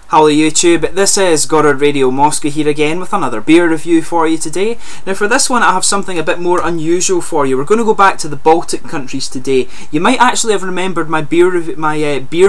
Hello YouTube, this is Goddard Radio Moscow here again with another beer review for you today. Now for this one I have something a bit more unusual for you. We're going to go back to the Baltic countries today. You might actually have remembered my beer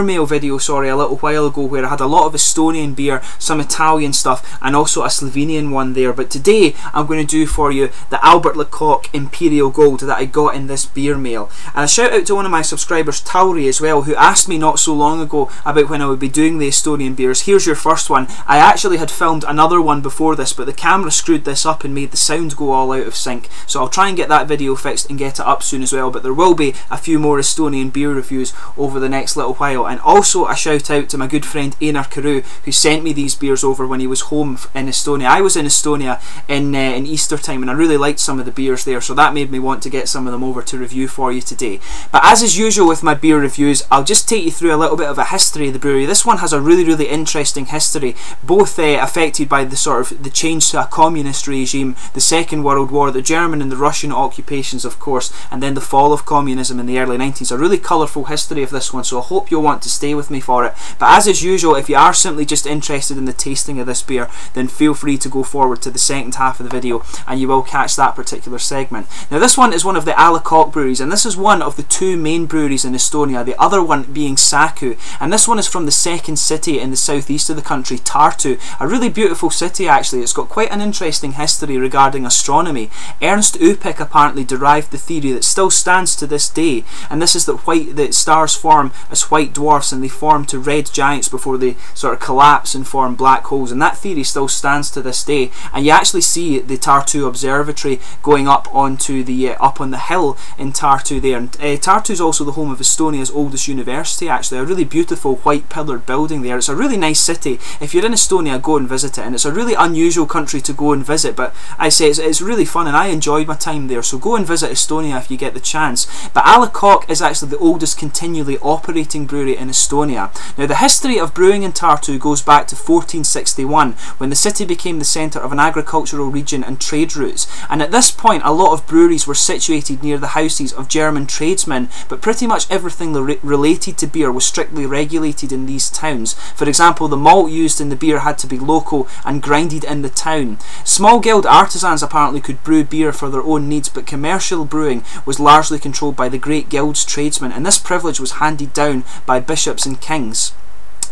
mail video a little while ago where I had a lot of Estonian beer, some Italian stuff and also a Slovenian one there. But today I'm going to do for you the Albert Le Coq Imperial Gold that I got in this beer mail. And a shout out to one of my subscribers, Tauri, as well, who asked me not so long ago about when I would be doing the Estonian beers. Here's your first one. I actually had filmed another one before this, but the camera screwed this up and made the sound go all out of sync, so I'll try and get that video fixed and get it up soon as well. But there will be a few more Estonian beer reviews over the next little while. And also a shout out to my good friend Einar Carew, who sent me these beers over when he was home in Estonia. I was in Estonia in Easter time and I really liked some of the beers there, so that made me want to get some of them over to review for you today. But as is usual with my beer reviews, I'll just take you through a little bit of a history of the brewery. This one has a really interesting history, both affected by the change to a communist regime, the Second World War, the German and the Russian occupations of course, and then the fall of communism in the early 90s. A really colourful history of this one, so I hope you'll want to stay with me for it. But as is usual, if you are simply just interested in the tasting of this beer, then feel free to go forward to the second half of the video and you will catch that particular segment. Now this one is one of the Coq breweries, and this is one of the two main breweries in Estonia, the other one being Saku, and this one is from the second city in the southeast of the country, Tartu. A really beautiful city actually. It's got quite an interesting history regarding astronomy. Ernst Upik apparently derived the theory that still stands to this day, and this is that stars form as white dwarfs and they form to red giants before they sort of collapse and form black holes, and that theory still stands to this day. And you actually see the Tartu Observatory going up onto the up on the hill in Tartu there. And Tartu is also the home of Estonia's oldest university actually, a really beautiful white pillared building there. It's a really nice city. If you're in Estonia, go and visit it, and it's a really unusual country to go and visit, but I say it's really fun and I enjoyed my time there, so go and visit Estonia if you get the chance. But Le Coq is actually the oldest continually operating brewery in Estonia. Now the history of brewing in Tartu goes back to 1461, when the city became the centre of an agricultural region and trade routes, and at this point a lot of breweries were situated near the houses of German tradesmen, but pretty much everything related to beer was strictly regulated in these towns. For example, the malt used in the beer had to be local and grinded in the town. Small guild artisans apparently could brew beer for their own needs, but commercial brewing was largely controlled by the great guild's tradesmen, and this privilege was handed down by bishops and kings.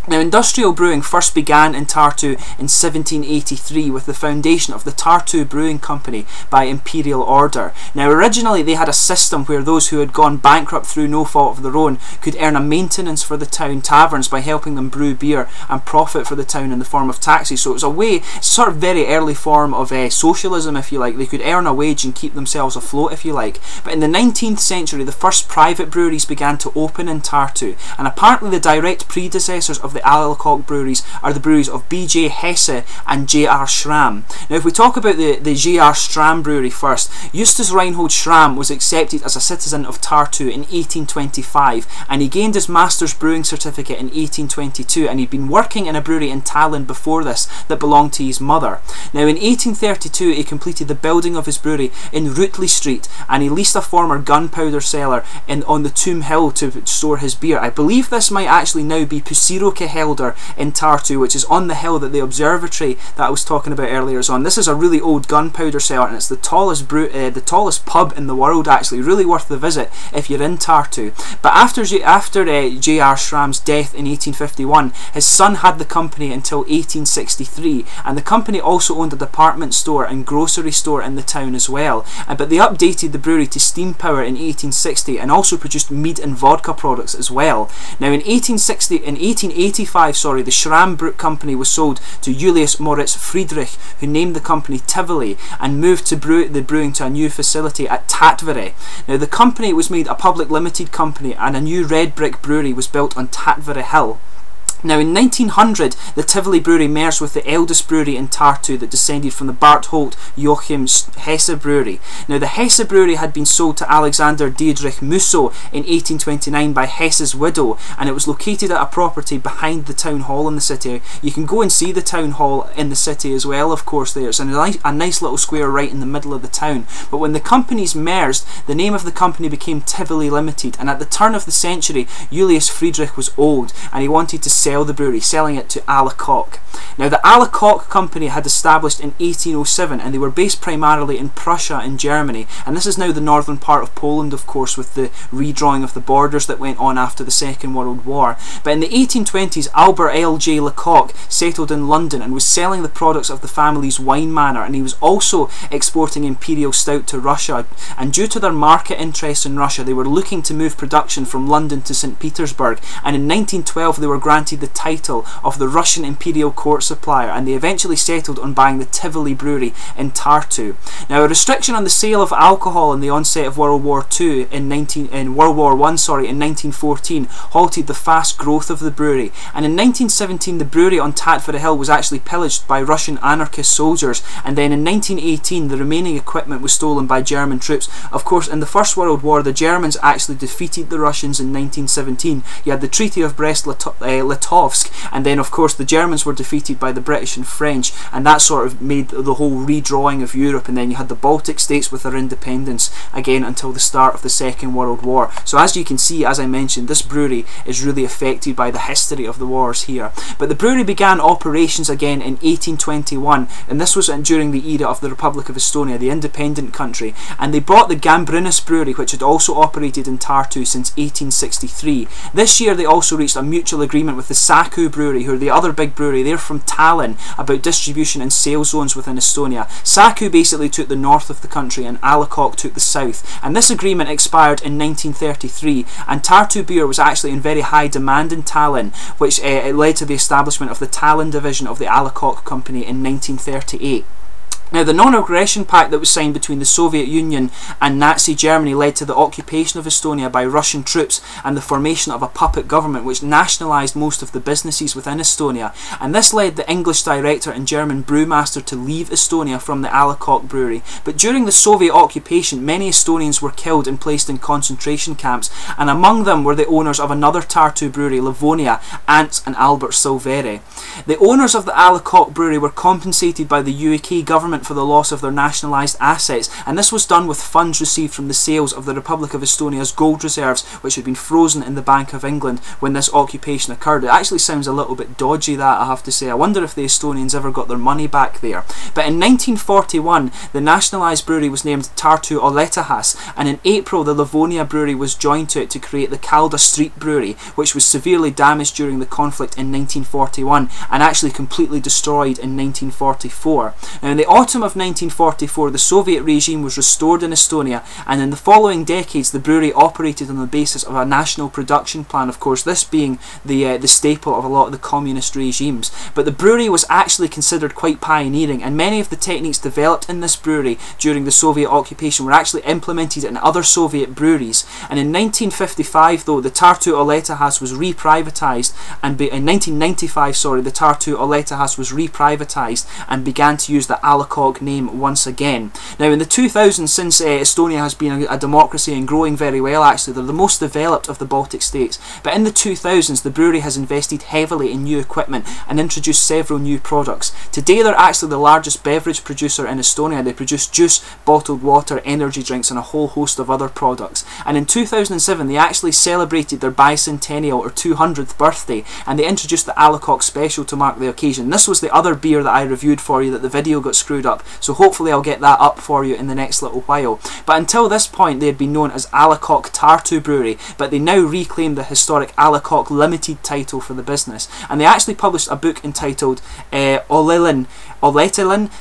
Now industrial brewing first began in Tartu in 1783 with the foundation of the Tartu Brewing Company by imperial order. Now originally they had a system where those who had gone bankrupt through no fault of their own could earn a maintenance for the town taverns by helping them brew beer and profit for the town in the form of taxes. So it was a way, sort of very early form of socialism if you like. They could earn a wage and keep themselves afloat if you like. But in the 19th century the first private breweries began to open in Tartu, and apparently the direct predecessors of the Le Coq breweries are the breweries of B.J. Hesse and J.R. Schramm. Now if we talk about the J.R. Schramm brewery first, Justus Reinhold Schramm was accepted as a citizen of Tartu in 1825, and he gained his master's brewing certificate in 1822, and he'd been working in a brewery in Tallinn before this that belonged to his mother. Now in 1832 he completed the building of his brewery in Rutli Street, and he leased a former gunpowder cellar on the Tomb Hill to store his beer. I believe this might actually now be Pusiroke Helder in Tartu, which is on the hill that the observatory that I was talking about earlier is on. This is a really old gunpowder cellar, and it's the tallest pub in the world actually. Really worth the visit if you're in Tartu. But after J.R. Schramm's death in 1851, his son had the company until 1863, and the company also owned a department store and grocery store in the town as well. But they updated the brewery to steam power in 1860 and also produced mead and vodka products as well. Now in 1885, the Schramm Company was sold to Julius Moritz Friedrich, who named the company Tivoli and moved the brewing to a new facility at Tatvere. Now the company was made a public limited company, and a new red brick brewery was built on Tatvere Hill. Now in 1900 the Tivoli brewery merged with the eldest brewery in Tartu that descended from the Barthold Joachim Hesse brewery. Now the Hesse brewery had been sold to Alexander Diedrich Musso in 1829 by Hesse's widow, and it was located at a property behind the town hall in the city. You can go and see the town hall in the city as well, of course. There it's a nice little square right in the middle of the town. But when the companies merged, the name of the company became Tivoli Limited, and at the turn of the century Julius Friedrich was old and he wanted to sell sell the brewery, selling it to a la Coq. Now the a la Coq company had established in 1807, and they were based primarily in Prussia and Germany, and this is now the northern part of Poland, of course, with the redrawing of the borders that went on after the Second World War. But in the 1820s, Albert L.J. Lecoq settled in London and was selling the products of the family's wine manor, and he was also exporting Imperial Stout to Russia. And due to their market interest in Russia, they were looking to move production from London to St. Petersburg, and in 1912 they were granted the title of the Russian Imperial Court Supplier, and they eventually settled on buying the Tivoli Brewery in Tartu. Now, a restriction on the sale of alcohol in the onset of World War II in World War I, in 1914 halted the fast growth of the brewery, and in 1917 the brewery on Tatford Hill was actually pillaged by Russian anarchist soldiers, and then in 1918 the remaining equipment was stolen by German troops. Of course, in the First World War the Germans actually defeated the Russians in 1917. You had the Treaty of Brest-Litovsk, and then of course the Germans were defeated by the British and French, and that sort of made the whole redrawing of Europe, and then you had the Baltic states with their independence again until the start of the Second World War. So as you can see, as I mentioned, this brewery is really affected by the history of the wars here. But the brewery began operations again in 1821, and this was during the era of the Republic of Estonia, the independent country, and they bought the Gambrinus Brewery, which had also operated in Tartu since 1863. This year they also reached a mutual agreement with the Saku Brewery, who are the other big brewery. They're from Tallinn, about distribution and sales zones within Estonia. Saku basically took the north of the country and a la Coq took the south, and this agreement expired in 1933, and Tartu beer was actually in very high demand in Tallinn, which led to the establishment of the Tallinn division of the a la Coq company in 1938. Now, the Non-Aggression Pact that was signed between the Soviet Union and Nazi Germany led to the occupation of Estonia by Russian troops and the formation of a puppet government which nationalised most of the businesses within Estonia, and this led the English director and German brewmaster to leave Estonia from the a la Coq brewery. But during the Soviet occupation, many Estonians were killed and placed in concentration camps, and among them were the owners of another Tartu brewery, Livonia, Ants and Albert Silveri. The owners of the a la Coq brewery were compensated by the UK government for the loss of their nationalised assets, and this was done with funds received from the sales of the Republic of Estonia's gold reserves, which had been frozen in the Bank of England when this occupation occurred. It actually sounds a little bit dodgy, that, I have to say. I wonder if the Estonians ever got their money back there. But in 1941 the nationalised brewery was named Tartu Oletahas, and in April the Livonia brewery was joined to it to create the Calda Street Brewery, which was severely damaged during the conflict in 1941 and actually completely destroyed in 1944. Now, in the autumn of 1944 the Soviet regime was restored in Estonia, and in the following decades the brewery operated on the basis of a national production plan, of course this being the staple of a lot of the communist regimes. But the brewery was actually considered quite pioneering, and many of the techniques developed in this brewery during the Soviet occupation were actually implemented in other Soviet breweries. And in 1955 though, the Tartu Oletahas was reprivatised, and in 1995 the Tartu Oletahas was reprivatised and began to use the a la Coq name once again. Now, in the 2000s, since Estonia has been a democracy and growing very well, actually they're the most developed of the Baltic states, but in the 2000s the brewery has invested heavily in new equipment and introduced several new products. Today they're actually the largest beverage producer in Estonia. They produce juice, bottled water, energy drinks and a whole host of other products. And in 2007 they actually celebrated their bicentennial or 200th birthday, and they introduced the a la Coq special to mark the occasion. This was the other beer that I reviewed for you that the video got screwed up, so hopefully I'll get that up for you in the next little while. But until this point they had been known as a la Coq Tartu Brewery, but they now reclaimed the historic a la Coq Limited title for the business, and they actually published a book entitled Oletilin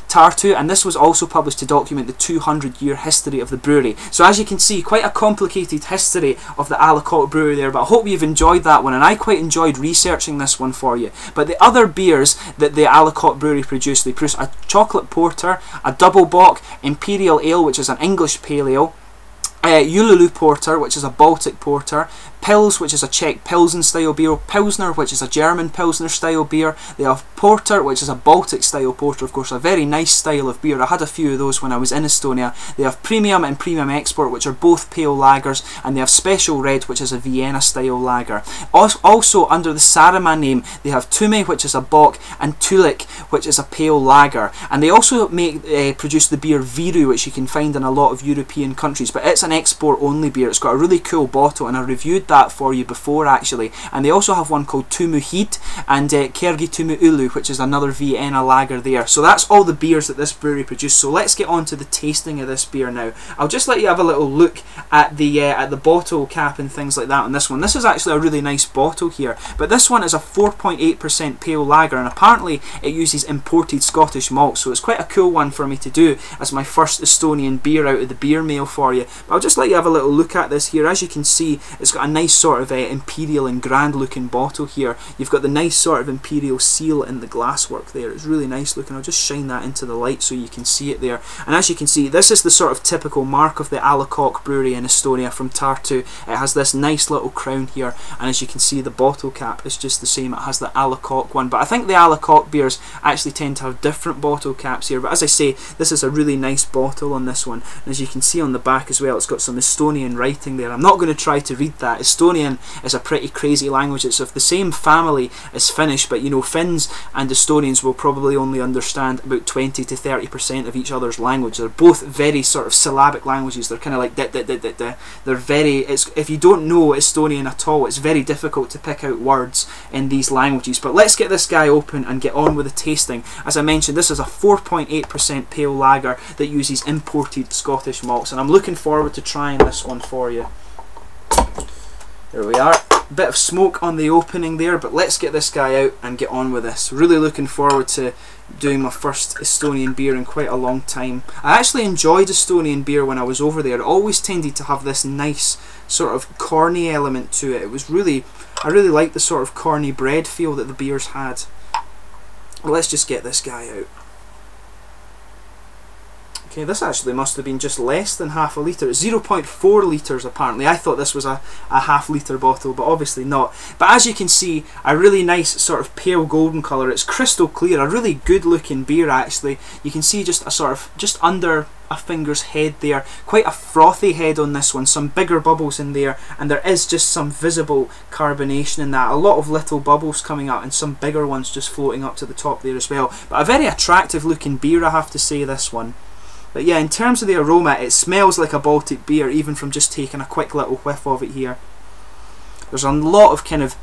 Tartu, and this was also published to document the 200-year history of the brewery. So as you can see, quite a complicated history of the a la Coq brewery there, but I hope you've enjoyed that one, and I quite enjoyed researching this one for you. But the other beers that the a la Coq brewery produced, they produced a chocolate porter, a double bock, imperial ale, which is an English pale ale, Ululu Porter, which is a Baltic porter, Pils, which is a Czech Pilsen style beer, Pilsner, which is a German Pilsner style beer. They have Porter, which is a Baltic style porter, of course, a very nice style of beer. I had a few of those when I was in Estonia. They have Premium and Premium Export, which are both pale lagers, and they have Special Red, which is a Vienna style lager. Also under the Saraman name they have Tume, which is a bock, and Tulik, which is a pale lager. And they also produce the beer Viru, which you can find in a lot of European countries, but it's an export only beer. It's got a really cool bottle and I reviewed that for you before actually. And they also have one called Tumu Heat and Kergi Tumu Ulu, which is another Vienna lager there. So that's all the beers that this brewery produce. So let's get on to the tasting of this beer now. I'll just let you have a little look at the bottle cap and things like that on this one. This is actually a really nice bottle here, but this one is a 4.8% pale lager, and apparently it uses imported Scottish malt, so it's quite a cool one for me to do as my first Estonian beer out of the beer mail for you. But I'll just let you have a little look at this here. As you can see, it's got a nice sort of imperial and grand looking bottle here. You've got the nice sort of imperial seal in the glasswork there. It's really nice looking. I'll just shine that into the light so you can see it there. And as you can see, this is the sort of typical mark of the Coq Brewery in Estonia from Tartu. It has this nice little crown here, and as you can see, the bottle cap is just the same. It has the Coq one, but I think the Coq beers actually tend to have different bottle caps here. But as I say, this is a really nice bottle on this one, and as you can see on the back as well, it's got some Estonian writing there. I'm not going to try to read that. Estonian is a pretty crazy language. It's of the same family as Finnish, but you know, Finns and Estonians will probably only understand about 20 to 30% of each other's language. They're both very sort of syllabic languages. They're kind of like they're very, if you don't know Estonian at all, it's very difficult to pick out words in these languages. But let's get this guy open and get on with the tasting. As I mentioned, this is a 4.8% pale lager that uses imported Scottish malts, and I'm looking forward to trying this one for you. There we are. A bit of smoke on the opening there, but let's get this guy out and get on with this. Really looking forward to doing my first Estonian beer in quite a long time. I actually enjoyed Estonian beer when I was over there. It always tended to have this nice sort of corny element to it. I really liked the sort of corny bread feel that the beers had. Well, let's just get this guy out. Okay, this actually must have been just less than half a litre. It's 0.4 litres apparently. I thought this was a half litre bottle, but obviously not. But as you can see, a really nice sort of pale golden colour. It's crystal clear, a really good looking beer actually. You can see just a sort of, just under a finger's head there. Quite a frothy head on this one, some bigger bubbles in there, and there is just some visible carbonation in that. A lot of little bubbles coming up and some bigger ones just floating up to the top there as well. But a very attractive looking beer, I have to say, this one. But yeah, in terms of the aroma, it smells like a Baltic beer, even from just taking a quick little whiff of it here. There's a lot of kind of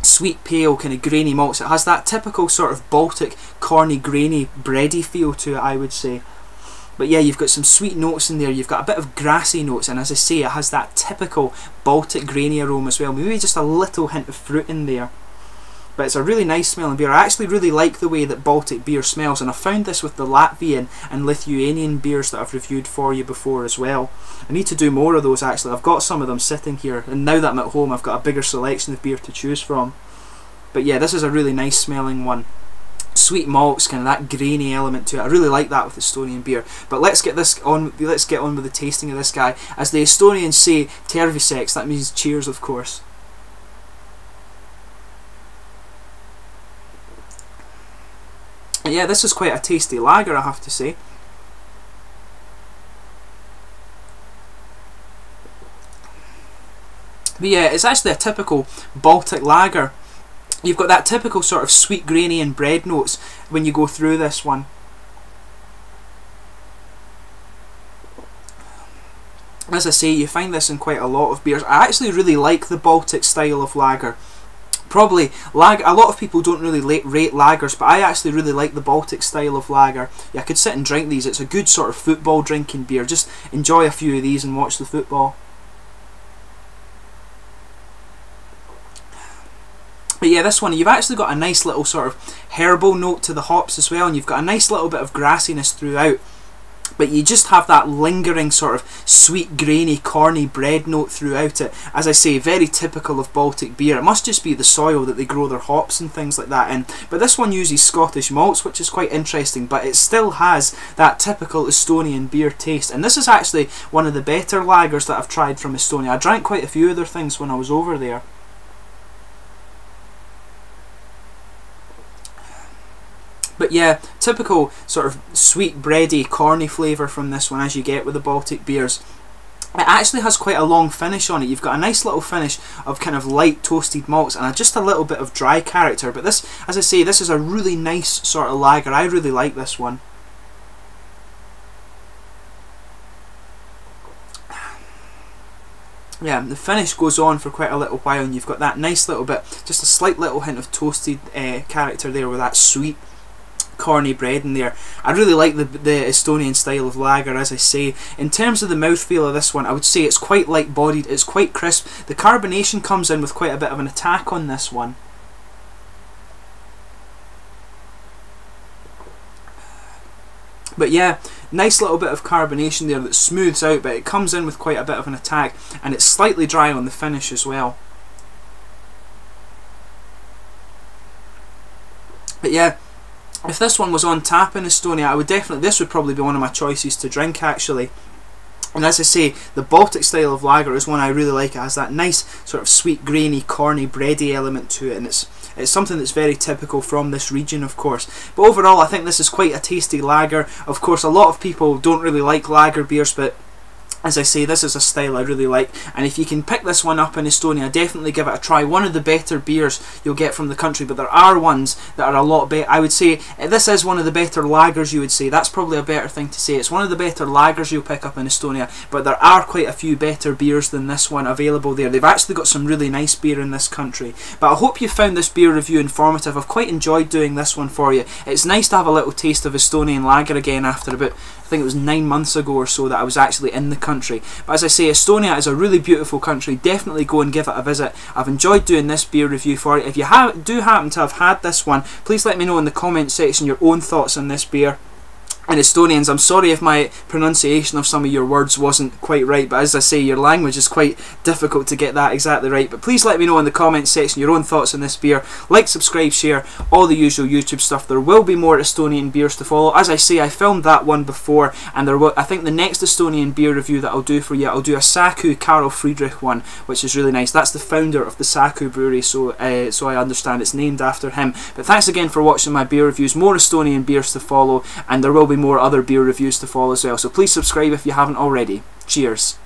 sweet, pale, kind of grainy malts. It has that typical sort of Baltic, corny, grainy, bready feel to it, I would say. But yeah, you've got some sweet notes in there, you've got a bit of grassy notes, and as I say, it has that typical Baltic grainy aroma as well. Maybe just a little hint of fruit in there. But it's a really nice smelling beer. I actually really like the way that Baltic beer smells, and I found this with the Latvian and Lithuanian beers that I've reviewed for you before as well. I need to do more of those actually. I've got some of them sitting here, and now that I'm at home I've got a bigger selection of beer to choose from. But yeah, this is a really nice smelling one. Sweet malts, kind of that grainy element to it. I really like that with Estonian beer. But let's get on with the tasting of this guy. As the Estonians say, terviseks, that means cheers, of course. Yeah, this is quite a tasty lager, I have to say. But yeah, it's actually a typical Baltic lager. You've got that typical sort of sweet, grainy and bread notes when you go through this one. As I say, you find this in quite a lot of beers. I actually really like the Baltic style of lager. Probably, a lot of people don't really rate lagers, but I actually really like the Baltic style of lager. Yeah, I could sit and drink these. It's a good sort of football drinking beer. Just enjoy a few of these and watch the football. But yeah, this one, you've actually got a nice little sort of herbal note to the hops as well, and you've got a nice little bit of grassiness throughout. But you just have that lingering sort of sweet, grainy, corny bread note throughout it. As I say, very typical of Baltic beer. It must just be the soil that they grow their hops and things like that in. But this one uses Scottish malts, which is quite interesting, but it still has that typical Estonian beer taste. And this is actually one of the better lagers that I've tried from Estonia. I drank quite a few of their things when I was over there. But yeah, typical sort of sweet, bready, corny flavour from this one, as you get with the Baltic beers. It actually has quite a long finish on it. You've got a nice little finish of kind of light toasted malts and just a little bit of dry character. But this, as I say, this is a really nice sort of lager. I really like this one. yeah, the finish goes on for quite a little while, and you've got that nice little bit, just a slight little hint of toasted character there with that sweet corny bread in there. I really like the Estonian style of lager, as I say. In terms of the mouthfeel of this one, I would say it's quite light bodied, it's quite crisp. The carbonation comes in with quite a bit of an attack on this one. But yeah, nice little bit of carbonation there that smooths out, but it comes in with quite a bit of an attack, and it's slightly dry on the finish as well. But yeah, if this one was on tap in Estonia, this would probably be one of my choices to drink, actually. And as I say, the Baltic style of lager is one I really like. It has that nice sort of sweet, grainy, corny, bready element to it, and it's something that's very typical from this region, of course. But overall, I think this is quite a tasty lager. Of course, a lot of people don't really like lager beers, but as I say, this is a style I really like, and if you can pick this one up in Estonia, definitely give it a try. One of the better beers you'll get from the country, but there are ones that are a lot better. I would say this is one of the better lagers, you would say. That's probably a better thing to say. It's one of the better lagers you'll pick up in Estonia, but there are quite a few better beers than this one available there. They've actually got some really nice beer in this country. But I hope you found this beer review informative. I've quite enjoyed doing this one for you. It's nice to have a little taste of Estonian lager again after about, I think it was 9 months ago or so that I was actually in the country. But as I say, Estonia is a really beautiful country. Definitely go and give it a visit. I've enjoyed doing this beer review for you. If you do happen to have had this one, please let me know in the comment section your own thoughts on this beer. And Estonians, I'm sorry if my pronunciation of some of your words wasn't quite right, but as I say, your language is quite difficult to get that exactly right. But please let me know in the comment section your own thoughts on this beer. Like, subscribe, share, all the usual YouTube stuff. There will be more Estonian beers to follow. As I say, I filmed that one before, and I think the next Estonian beer review that I'll do for you, I'll do a Saku Karl Friedrich one, which is really nice. That's the founder of the Saku Brewery, so I understand it's named after him. But thanks again for watching my beer reviews. More Estonian beers to follow, and there will be more other beer reviews to follow as well, so please subscribe if you haven't already. Cheers.